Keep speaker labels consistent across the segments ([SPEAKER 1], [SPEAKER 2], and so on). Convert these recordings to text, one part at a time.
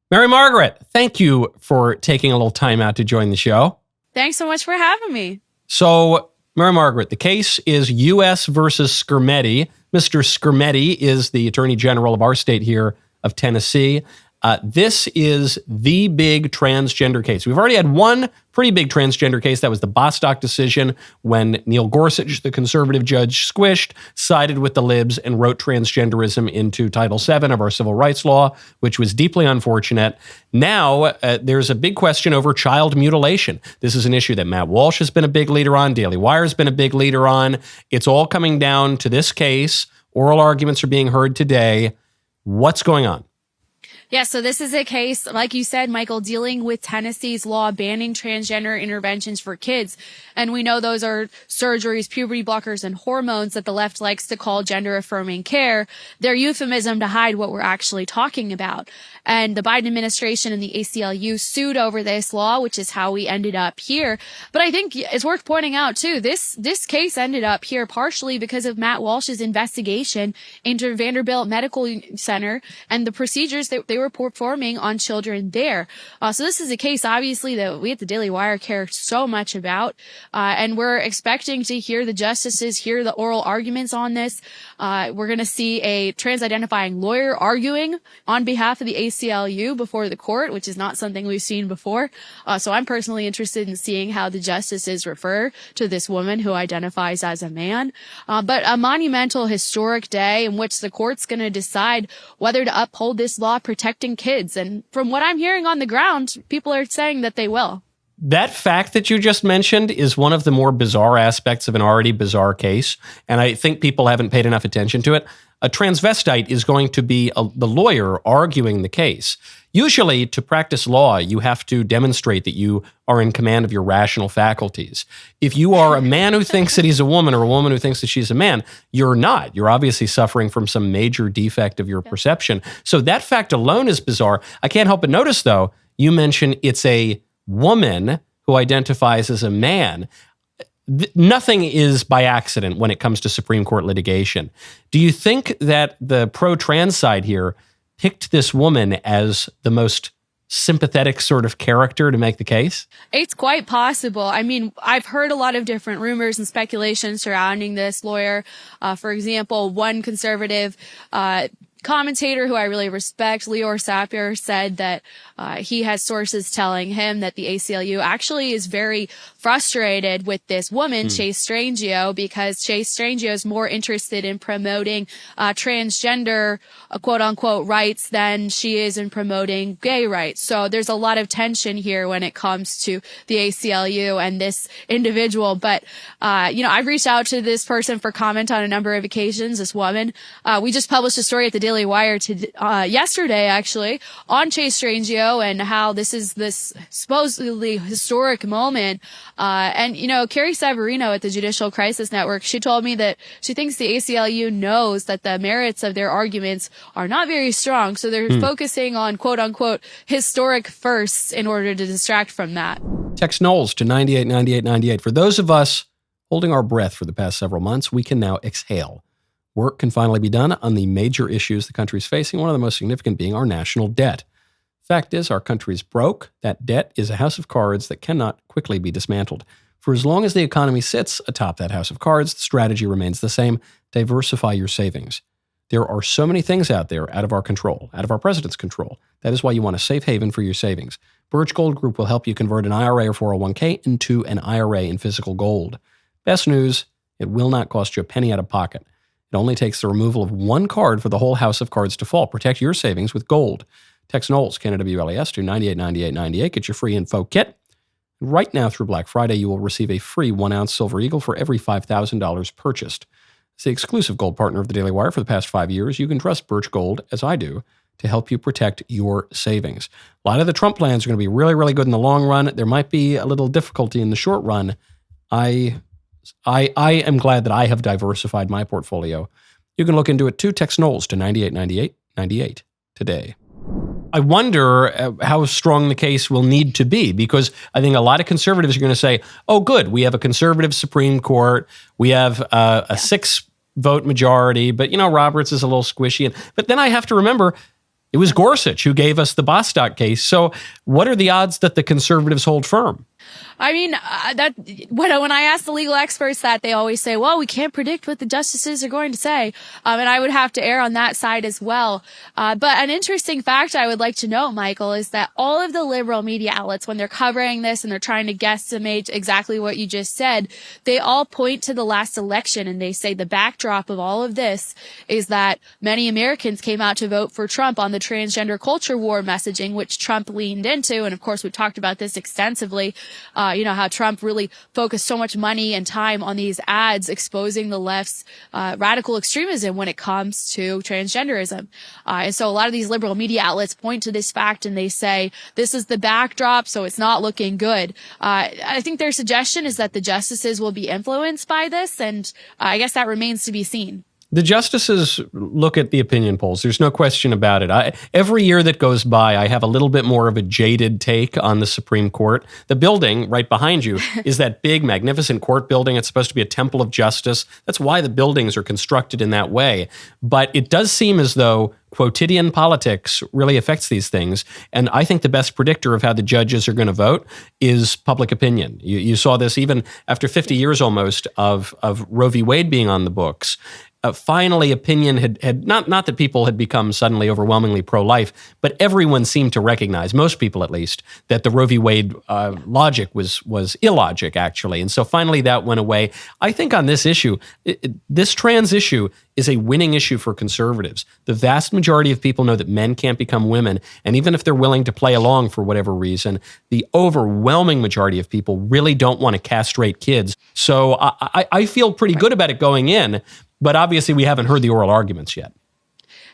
[SPEAKER 1] Mary Margaret, thank you for taking a little time out to join the show.
[SPEAKER 2] Thanks so much for having me.
[SPEAKER 1] So, Mary Margaret, the case is U.S. versus Skrmetti. Mr. Skrmetti is the Attorney General of our state here of Tennessee. This is the big transgender case. We've already had one pretty big transgender case. That was the Bostock decision when Neil Gorsuch, the conservative judge, squished, sided with the libs, and wrote transgenderism into Title VII of our civil rights law, which was deeply unfortunate. Now, there's a big question over child mutilation. This is an issue that Matt Walsh has been a big leader on. Daily Wire has been a big leader on. It's all coming down to this case. Oral arguments are being heard today. What's going on?
[SPEAKER 2] Yeah, so this is a case, like you said, Michael, dealing with Tennessee's law banning transgender interventions for kids. And we know those are surgeries, puberty blockers, and hormones that the left likes to call gender-affirming care. They're euphemism to hide what we're actually talking about. And the Biden administration and the ACLU sued over this law, which is how we ended up here. But I think it's worth pointing out, too, this case ended up here partially because of Matt Walsh's investigation into Vanderbilt Medical Center and the procedures that they were performing on children there. So this is a case, obviously, that we at the Daily Wire care so much about. And we're expecting to hear the justices hear the oral arguments on this. We're going to see a trans-identifying lawyer arguing on behalf of the ACLU before the court, which is not something we've seen before. So I'm personally interested in seeing how the justices refer to this woman who identifies as a man. But a monumental, historic day in which the court's going to decide whether to uphold this law protecting kids. And from what I'm hearing on the ground, people are saying that they will.
[SPEAKER 1] That fact that you just mentioned is one of the more bizarre aspects of an already bizarre case, and I think people haven't paid enough attention to it. A transvestite is going to be the lawyer arguing the case. Usually, to practice law, you have to demonstrate that you are in command of your rational faculties. If you are a man who thinks that he's a woman or a woman who thinks that she's a man, you're not. You're obviously suffering from some major defect of your perception. So that fact alone is bizarre. I can't help but notice, though, you mentioned it's a woman who identifies as a man. Nothing is by accident when it comes to Supreme Court litigation. Do you think that the pro-trans side here picked this woman as the most sympathetic sort of character to make the case?
[SPEAKER 2] It's quite possible. I mean, I've heard a lot of different rumors and speculation surrounding this lawyer. For example, one conservative commentator who I really respect, Lior Sapir, said that he has sources telling him that the ACLU actually is very frustrated with this woman, Chase Strangio, because Chase Strangio is more interested in promoting transgender, quote unquote, rights than she is in promoting gay rights. So there's a lot of tension here when it comes to the ACLU and this individual. But, I've reached out to this person for comment on a number of occasions, this woman. We just published a story at the Daily Wire yesterday, actually, on Chase Strangio and how this is this supposedly historic moment. Carrie Severino at the Judicial Crisis Network, she told me that she thinks the ACLU knows that the merits of their arguments are not very strong. So they're focusing on, quote unquote, historic firsts in order to distract from that.
[SPEAKER 1] Text Knowles to 989898. For those of us holding our breath for the past several months, we can now exhale. Work can finally be done on the major issues the country is facing, one of the most significant being our national debt. Fact is, our country is broke. That debt is a house of cards that cannot quickly be dismantled. For as long as the economy sits atop that house of cards, the strategy remains the same: diversify your savings. There are so many things out there out of our control, out of our president's control. That is why you want a safe haven for your savings. Birch Gold Group will help you convert an IRA or 401k into an IRA in physical gold. Best news, it will not cost you a penny out of pocket. It only takes the removal of one card for the whole house of cards to fall. Protect your savings with gold. Text Knowles, Canada WLAS, to 989898. Get your free info kit. Right now through Black Friday, you will receive a free 1-ounce Silver Eagle for every $5,000 purchased. As the exclusive gold partner of the Daily Wire for the past 5 years, you can trust Birch Gold, as I do, to help you protect your savings. A lot of the Trump plans are going to be really, really good in the long run. There might be a little difficulty in the short run. I am glad that I have diversified my portfolio. You can look into it too. Text Knowles to 989898 today. I wonder how strong the case will need to be, because I think a lot of conservatives are going to say, oh, good, we have a conservative Supreme Court. We have a 6-vote majority, but, Roberts is a little squishy. But then I have to remember, It was Gorsuch who gave us the Bostock case. So what are the odds that the conservatives hold firm?
[SPEAKER 2] I mean, when I ask the legal experts that, they always say, well, we can't predict what the justices are going to say. And I would have to err on that side as well. But an interesting fact I would like to note, Michael, is that all of the liberal media outlets, when they're covering this and they're trying to guesstimate exactly what you just said, they all point to the last election and they say the backdrop of all of this is that many Americans came out to vote for Trump on the transgender culture war messaging, which Trump leaned into. And of course, we talked about this extensively. How Trump really focused so much money and time on these ads exposing the left's radical extremism when it comes to transgenderism. And so a lot of these liberal media outlets point to this fact and they say, this is the backdrop, so it's not looking good. I think their suggestion is that the justices will be influenced by this, and I guess that remains to be seen.
[SPEAKER 1] The justices look at the opinion polls. There's no question about it. Every year that goes by, I have a little bit more of a jaded take on the Supreme Court. The building right behind you is that big, magnificent court building. It's supposed to be a temple of justice. That's why the buildings are constructed in that way. But it does seem as though quotidian politics really affects these things. And I think the best predictor of how the judges are going to vote is public opinion. You saw this even after 50 years almost of Roe v. Wade being on the books. Finally, opinion had not that people had become suddenly overwhelmingly pro-life, but everyone seemed to recognize, most people at least, that the Roe v. Wade logic was illogic, actually. And so finally that went away. I think on this issue, this trans issue is a winning issue for conservatives. The vast majority of people know that men can't become women, and even if they're willing to play along for whatever reason, the overwhelming majority of people really don't want to castrate kids. So I feel pretty good about it going in. But obviously, we haven't heard the oral arguments yet.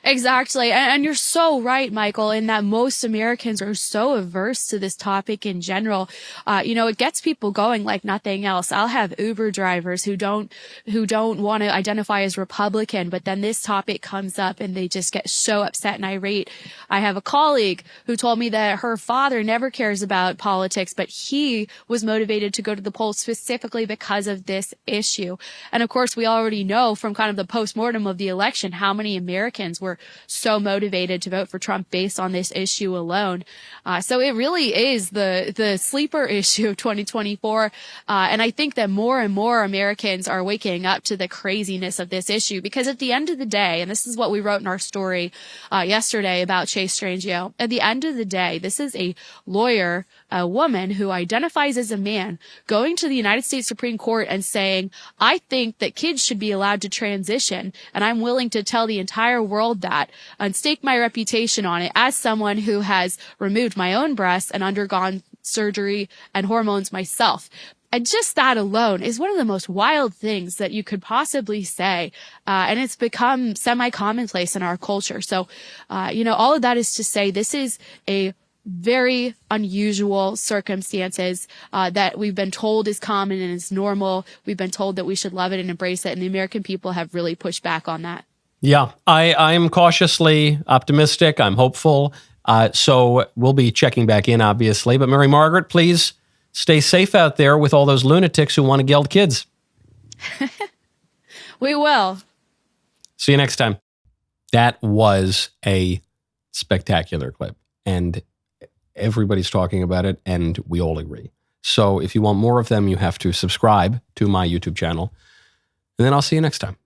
[SPEAKER 2] Exactly. And you're so right, Michael, in that most Americans are so averse to this topic in general. It gets people going like nothing else. I'll have Uber drivers who don't want to identify as Republican, but then this topic comes up and they just get so upset and irate. I have a colleague who told me that her father never cares about politics, but he was motivated to go to the polls specifically because of this issue. And of course, we already know from kind of the postmortem of the election how many Americans were so motivated to vote for Trump based on this issue alone. So it really is the sleeper issue of 2024. And I think that more and more Americans are waking up to the craziness of this issue, because at the end of the day, and this is what we wrote in our story yesterday about Chase Strangio, at the end of the day, this is a lawyer, a woman who identifies as a man, going to the United States Supreme Court and saying, I think that kids should be allowed to transition, and I'm willing to tell the entire world that and stake my reputation on it as someone who has removed my own breasts and undergone surgery and hormones myself. And just that alone is one of the most wild things that you could possibly say. And it's become semi-commonplace in our culture. So, all of that is to say this is a very unusual circumstances that we've been told is common and is normal. We've been told that we should love it and embrace it. And the American people have really pushed back on that.
[SPEAKER 1] Yeah, I'm cautiously optimistic. I'm hopeful. So we'll be checking back in, obviously. But Mary Margaret, please stay safe out there with all those lunatics who want to geld kids.
[SPEAKER 2] We will.
[SPEAKER 1] See you next time. That was a spectacular clip, and everybody's talking about it, and we all agree. So if you want more of them, you have to subscribe to my YouTube channel, and then I'll see you next time.